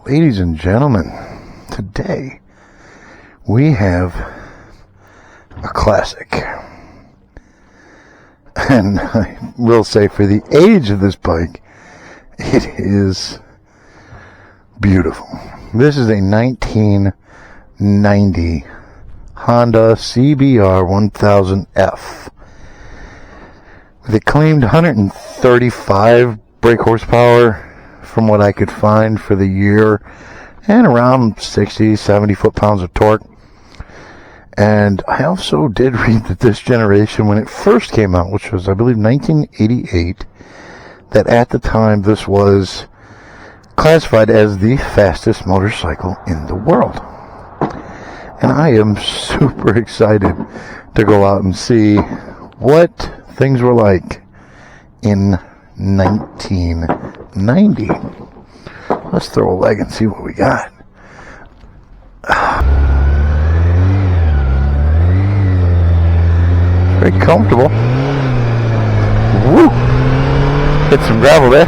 Ladies and gentlemen, today we have a classic. And I will say, for the age of this bike, it is beautiful. This is a 1990 Honda CBR1000F with a claimed 135 brake horsepower from what I could find for the year, and around 60-70 foot-pounds of torque. And I also did read that this generation, when it first came out, which was I believe 1988, that at the time this was classified as the fastest motorcycle in the world. And I am super excited to go out and see what things were like in 1990. Let's throw a leg and see what we got. Very comfortable. Woo! Hit some gravel there.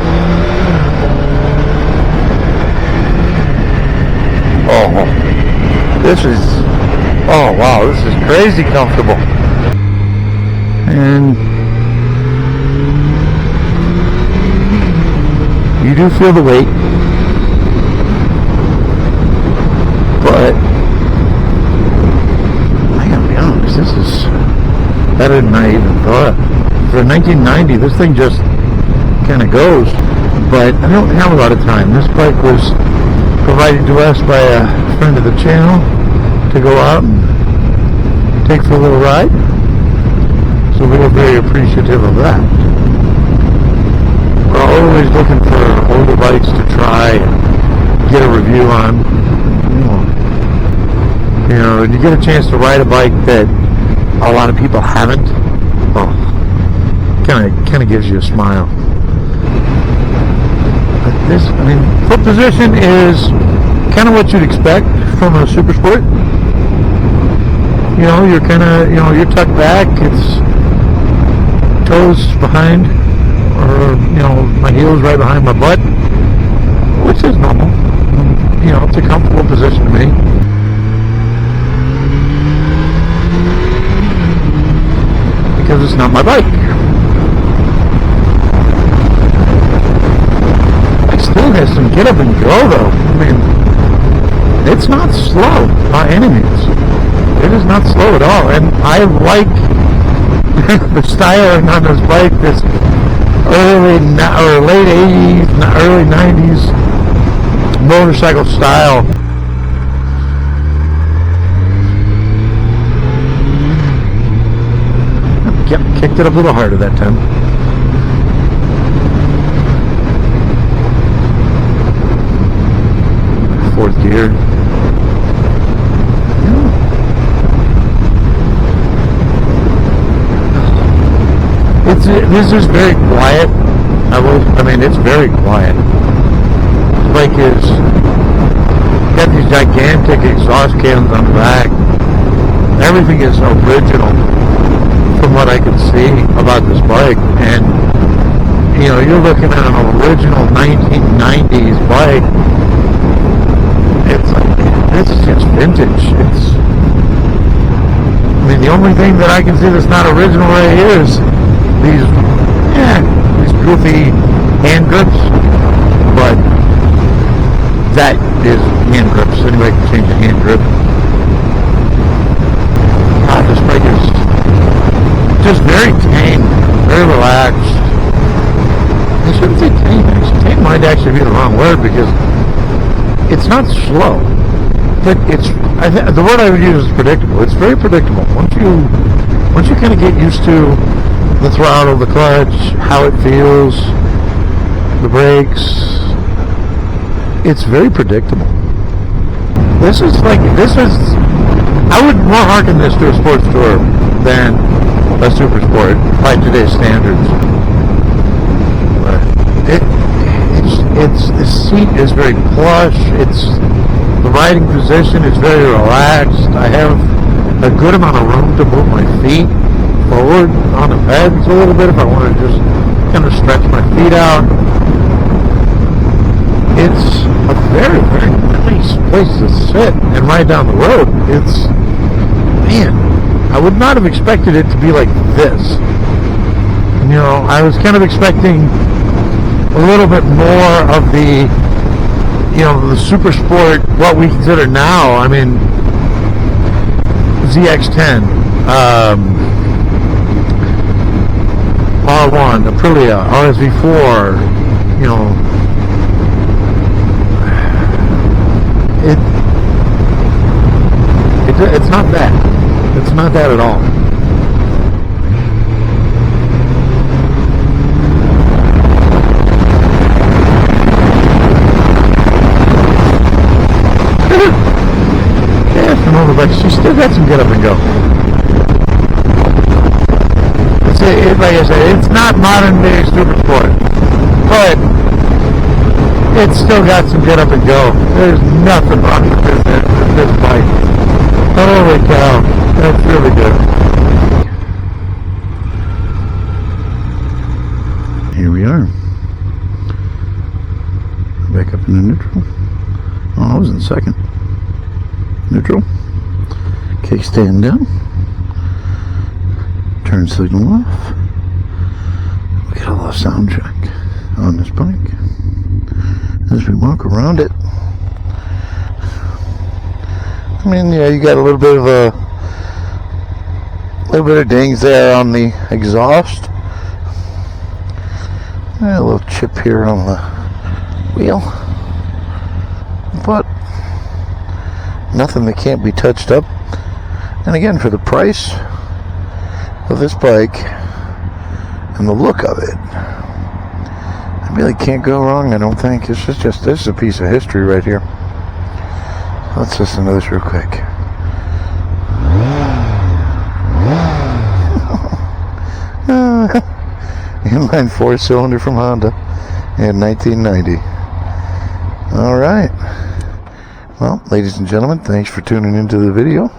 Oh, this is, oh wow, this is crazy comfortable. And you do feel the weight, but I gotta be honest, this is better than I even thought. For 1990, this thing just kind of goes, but I don't have a lot of time. This bike was provided to us by a friend of the channel to go out and take for a little ride, so we were very appreciative of that. We're always looking for older bikes to try and get a review on. You know, when you get a chance to ride a bike that a lot of people haven't, oh, kind of gives you a smile. But this, I mean, foot position is kind of what you'd expect from a super sport. You know, you're kind of, you know, you're tucked back, it's toes behind, or, you know, my heels right behind my butt, which is normal. You know, it's a comfortable position to me. Because it's not my bike. It still has some get up and go though. I mean, it's not slow by any means. It is not slow at all. And I like the styling on this bike, this early or late 80s, early 90s motorcycle style. Yep, kicked it up a little harder that time. Fourth gear. This is very quiet. I mean, it's very quiet. The bike is got these gigantic exhaust cans on the back. Everything is original from what I can see about this bike. And you know, you're looking at an original 1990s bike. It's like, this is just vintage. It's, I mean, the only thing that I can see that's not original right here is these goofy hand grips, but that is hand grips. Anybody can change a hand grip. God, this bike is just very tame, very relaxed. I shouldn't say tame, actually. Tame might actually be the wrong word, because it's not slow, but it's, the word I would use is predictable. It's very predictable. Once you kind of get used to the throttle, the clutch, how it feels, the brakes, it's very predictable. I would more harken this to a sports tour than a super sport by today's standards. But the seat is very plush. The riding position is very relaxed. I have a good amount of room to move my feet forward on the beds a little bit if I want to just kind of stretch my feet out. It's a very, place to sit and ride down the road. It's, man, I would not have expected it to be like this. You know, I was kind of expecting a little bit more of the, you know, the super sport, what we consider now. I mean, ZX10, R1, Aprilia, RSV4, you know, it's not that. It's not that at all. Yeah, but she still got some get up and go. Like I said, it's not modern day super sport, but it's still got some get up and go. There's nothing wrong with this bike. Holy cow, that's really good. Here we are. Back up into neutral. Oh, I was in second. Neutral. Kickstand down. Turn signal off. We got a little sound check on this bike as we walk around it. I mean, yeah, you got a little bit of dings there on the exhaust. A little chip here on the wheel, but nothing that can't be touched up. And again, for the price of this bike and the look of it, I really can't go wrong, I don't think. This is a piece of history right here. Let's listen to this real quick. Inline 4-cylinder from Honda in 1990. Alright. Well, ladies and gentlemen, thanks for tuning into the video.